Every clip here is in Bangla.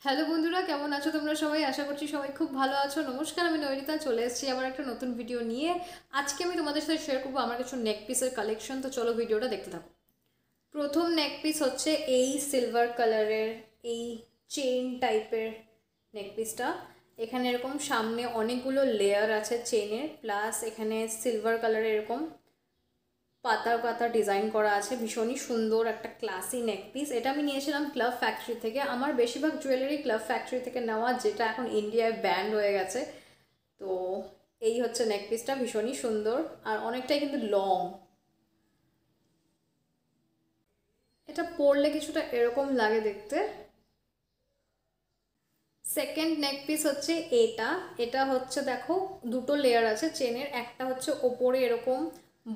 হ্যালো বন্ধুরা, কেমন আছো তোমরা সবাই? আশা করছি সবাই খুব ভালো আছো। নমস্কার, আমি নয়নিতা চলে এসেছি আবার একটা নতুন ভিডিও নিয়ে। আজকে আমি তোমাদের সাথে শেয়ার করবো আমার কিছু নেক পিসের কালেকশন। তো চলো ভিডিওটা দেখতে থাকো। প্রথম নেক পিস হচ্ছে এই সিলভার কালারের এই চেইন টাইপের নেক পিসটা। এখানে এরকম সামনে অনেকগুলো লেয়ার আছে চেইনের, প্লাস এখানে সিলভার কালারের এরকম পাতা পাতা ডিজাইন করা আছে। ভীষণই সুন্দর একটা ক্লাসি নেক পিস। এটা আমি নিয়েছিলাম ক্লাব ফ্যাক্টরি থেকে। আমার বেশিরভাগ জুয়েলারি ক্লাব ফ্যাক্টরি থেকে নেওয়া, যেটা এখন ইন্ডিয়ায় ব্যান্ড হয়ে গেছে। তো এই হচ্ছে নেক পিসটা, ভীষণই সুন্দর আর অনেকটাই কিন্তু লং। এটা পরলে কিছুটা এরকম লাগে দেখতে। সেকেন্ড নেক পিস হচ্ছে এটা। এটা হচ্ছে দেখো দুটো লেয়ার আছে চেনের। একটা হচ্ছে ওপরে এরকম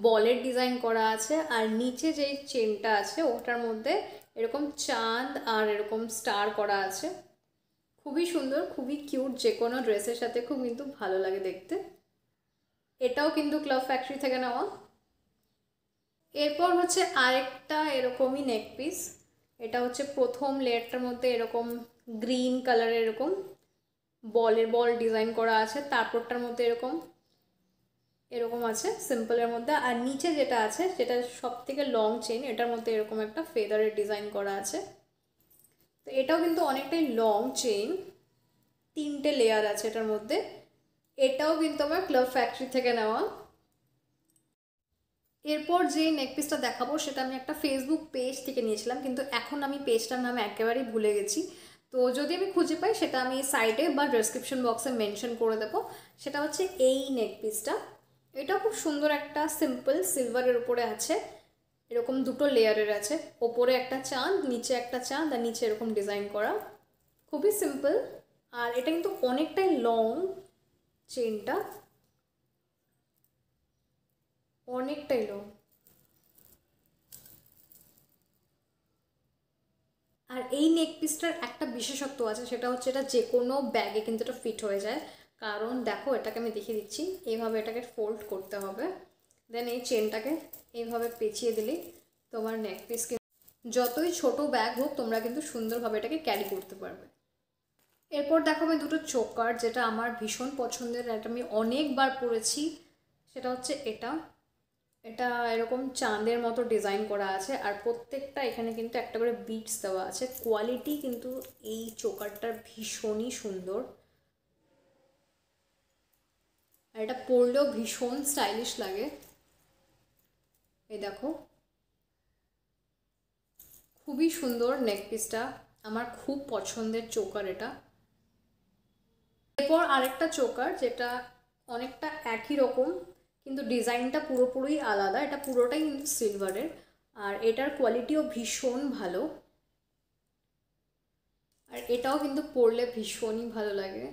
বলের ডিজাইন করা আছে, আর নিচে যেই চেনটা আছে ওটার মধ্যে এরকম চাঁদ আর এরকম স্টার করা আছে। খুবই সুন্দর, খুবই কিউট, যে কোনো ড্রেসের সাথে খুব কিন্তু ভালো লাগে দেখতে। এটাও কিন্তু ক্লাব ফ্যাক্টরি থেকে নেওয়া। এরপর হচ্ছে আরেকটা এরকমই নেক পিস। এটা হচ্ছে প্রথম লেয়ারটার মধ্যে এরকম গ্রিন কালারের এরকম বল ডিজাইন করা আছে। তারপরটার মধ্যে এরকম এরকম আছে সিম্পলের মধ্যে, আর নিচে যেটা আছে সেটা সব থেকে লং চেন, এটার মধ্যে এরকম একটা ফেদারের ডিজাইন করা আছে। তো এটাও কিন্তু অনেকটাই লং চেইন, তিনটে লেয়ার আছে এটার মধ্যে। এটাও কিন্তু আমার ক্লাব ফ্যাক্টরি থেকে নেওয়া। এরপর যে নেক পিসটা দেখাবো সেটা আমি একটা ফেসবুক পেজ থেকে নিয়েছিলাম, কিন্তু এখন আমি পেজটার নাম একেবারেই ভুলে গেছি। তো যদি আমি খুঁজে পাই সেটা আমি সাইডে বা ডেসক্রিপশন বক্সে মেনশন করে দেবো। সেটা হচ্ছে এই নেক পিসটা। এটাও খুব সুন্দর, একটা সিম্পল সিলভারের উপরে আছে, এরকম দুটো লেয়ারের আছে। ওপরে একটা চাঁদ, নিচে একটা চাঁদ, আর নিচে এরকম ডিজাইন করা। খুবই সিম্পল, আর এটা কিন্তু অনেকটাই লং চেনটা, অনেকটাই লং। আর এই নেক পিসটার একটা বিশেষত্ব আছে, সেটা হচ্ছে এটা যে কোনো ব্যাগে কিন্তু এটা ফিট হয়ে যায়। কারণ দেখো, এটাকে আমি দেখিয়ে দিচ্ছি। এইভাবে এটাকে ফোল্ড করতে হবে, দেন এই চেনটাকে এইভাবে পেঁচিয়ে দিলেই তোমার নেক পিস যতই ছোট ব্যাগ হোক তোমরা কিন্তু সুন্দরভাবে এটাকে ক্যারি করতে পারবে। এরপর দেখো আমি দুটো চোকার, যেটা আমার ভীষণ পছন্দের, এটা আমি অনেকবার পরেছি। সেটা হচ্ছে এটা। এটা এরকম চাঁদের মতো ডিজাইন করা আছে, আর প্রত্যেকটা এখানে কিন্তু একটা করে বিটস দেওয়া আছে। কোয়ালিটি কিন্তু এই চোকারটার ভীষণই সুন্দর, আর এটা পরলেও ভীষণ স্টাইলিশ লাগে। এই দেখো, খুবই সুন্দর নেক পিসটা, আমার খুব পছন্দের চোকার এটা। এরপর আরেকটা চোকার, যেটা অনেকটা একই রকম কিন্তু ডিজাইনটা পুরোপুরি আলাদা। এটা পুরোটাই কিন্তু সিলভারের, আর এটার কোয়ালিটিও ভীষণ ভালো। আর এটাও কিন্তু পরলে ভীষণই ভালো লাগে।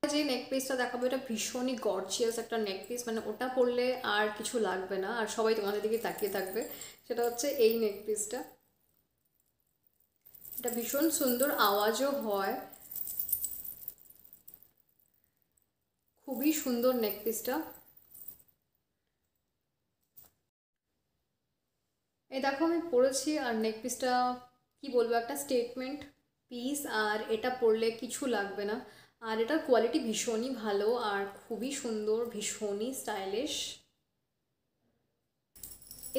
যে নেক পিসটা দেখাবো এটা ভীষণই গর্জিয়াস একটা নেক পিস, মানে ওটা পরলে আর কিছু লাগবে না, আর সবাই তোমাদের দিকে তাকিয়ে থাকবে। সেটা হচ্ছে এই নেক পিসটা। এটা ভীষণ সুন্দর, আওয়াজও হয়। খুবই সুন্দর নেক পিসটা। এই দেখো আমি পরেছি, আর নেক পিসটা কি বলবো, একটা স্টেটমেন্ট পিস, আর এটা পরলে কিছু লাগবে না। আর এটার কোয়ালিটি ভীষণই ভালো আর খুবই সুন্দর, ভীষণই স্টাইলিশ।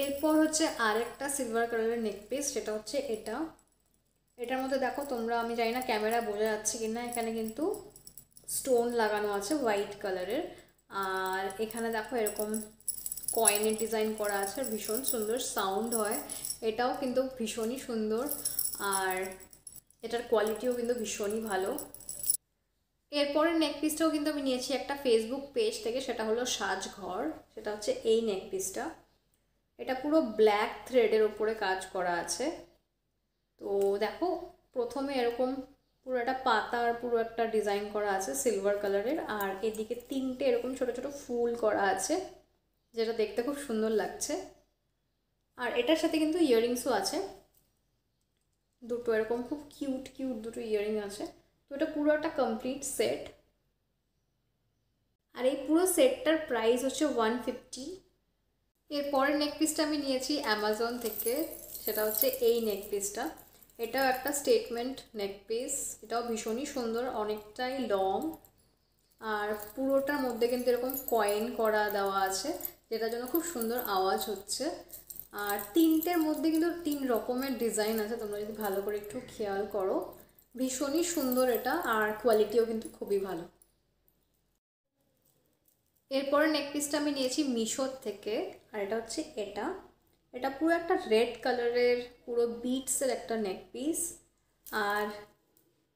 এরপর হচ্ছে আরেকটা সিলভার কালারের নেক পিস, সেটা হচ্ছে এটা। এটার মধ্যে দেখো তোমরা, আমি জানি না ক্যামেরা বোঝা যাচ্ছে কিনা, এখানে কিন্তু স্টোন লাগানো আছে হোয়াইট কালারের। আর এখানে দেখো এরকম কয়েনের ডিজাইন করা আছে, ভীষণ সুন্দর সাউন্ড হয়। এটাও কিন্তু ভীষণই সুন্দর, আর এটার কোয়ালিটিও কিন্তু ভীষণই ভালো। এরপরে নেক পিসটাও কিন্তু আমি নিয়েছি একটা ফেসবুক পেজ থেকে, সেটা হলো সাজঘর। সেটা হচ্ছে এই নেক পিসটা। এটা পুরো ব্ল্যাক থ্রেডের উপরে কাজ করা আছে। তো দেখো, প্রথমে এরকম পুরো একটা পাতার পুরো একটা ডিজাইন করা আছে সিলভার কালারের, আর এদিকে তিনটে এরকম ছোট ছোট ফুল করা আছে, যেটা দেখতে খুব সুন্দর লাগছে। আর এটার সাথে কিন্তু ইয়াররিংসও আছে, দুটো এরকম খুব কিউট কিউট দুটো ইয়াররিং আছে। তো এটা পুরো একটা কমপ্লিট সেট, আর এই পুরো সেটটার প্রাইস হচ্ছে 150। এর পরের নেক পিসটা আমি নিয়েছি অ্যামাজন থেকে। সেটা হচ্ছে এই নেক পিসটা। এটাও একটা স্টেটমেন্ট নেক পিস, এটাও ভীষণই সুন্দর, অনেকটাই লং, আর পুরোটার মধ্যে কিন্তু এরকম কয়েন করা দেওয়া আছে, যেটার জন্য খুব সুন্দর আওয়াজ হচ্ছে। আর তিনটের মধ্যে কিন্তু 3 রকমের ডিজাইন আছে, তোমরা যদি ভালো করে একটু খেয়াল করো। ভীষণই সুন্দর এটা, আর কোয়ালিটিও কিন্তু খুবই ভালো। এরপরে নেক পিসটা আমি নিয়েছি মিশোর থেকে, আর এটা হচ্ছে এটা এটা পুরো একটা রেড কালারের পুরো বিটসের একটা নেক পিস। আর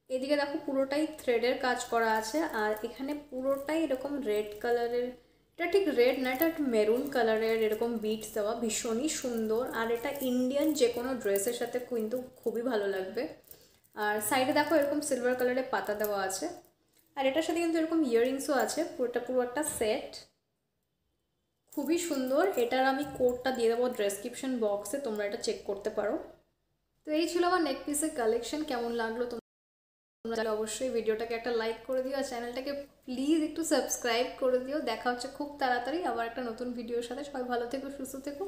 এদিকে দেখো পুরোটাই থ্রেডের কাজ করা আছে, আর এখানে পুরোটাই এরকম রেড কালারের, এটা ঠিক রেড না, এটা একটু মেরুন কালারের এরকম বিটস দেওয়া, ভীষণই সুন্দর। আর এটা ইন্ডিয়ান যে কোনো ড্রেসের সাথে কিন্তু খুবই ভালো লাগবে। আর সাইডে দেখো এরকম সিলভার কালারের পাতা দেওয়া আছে, আর এটার সাথে কিন্তু এরকম ইয়াররিংসও আছে, পুরোটা পুরো একটা সেট, খুবই সুন্দর। এটার আমি কোডটা দিয়ে দেবো ডেসক্রিপশন বক্সে, তোমরা এটা চেক করতে পারো। তো এই ছিল আমার নেক পিসের কালেকশন। কেমন লাগলো তোমরা অবশ্যই ভিডিওটাকে একটা লাইক করে দিও, আর চ্যানেলটাকে প্লিজ একটু সাবস্ক্রাইব করে দিও। দেখা হচ্ছে খুব তাড়াতাড়ি আবার একটা নতুন ভিডিওর সাথে। সবাই ভালো থেকো, সুস্থ থেকো।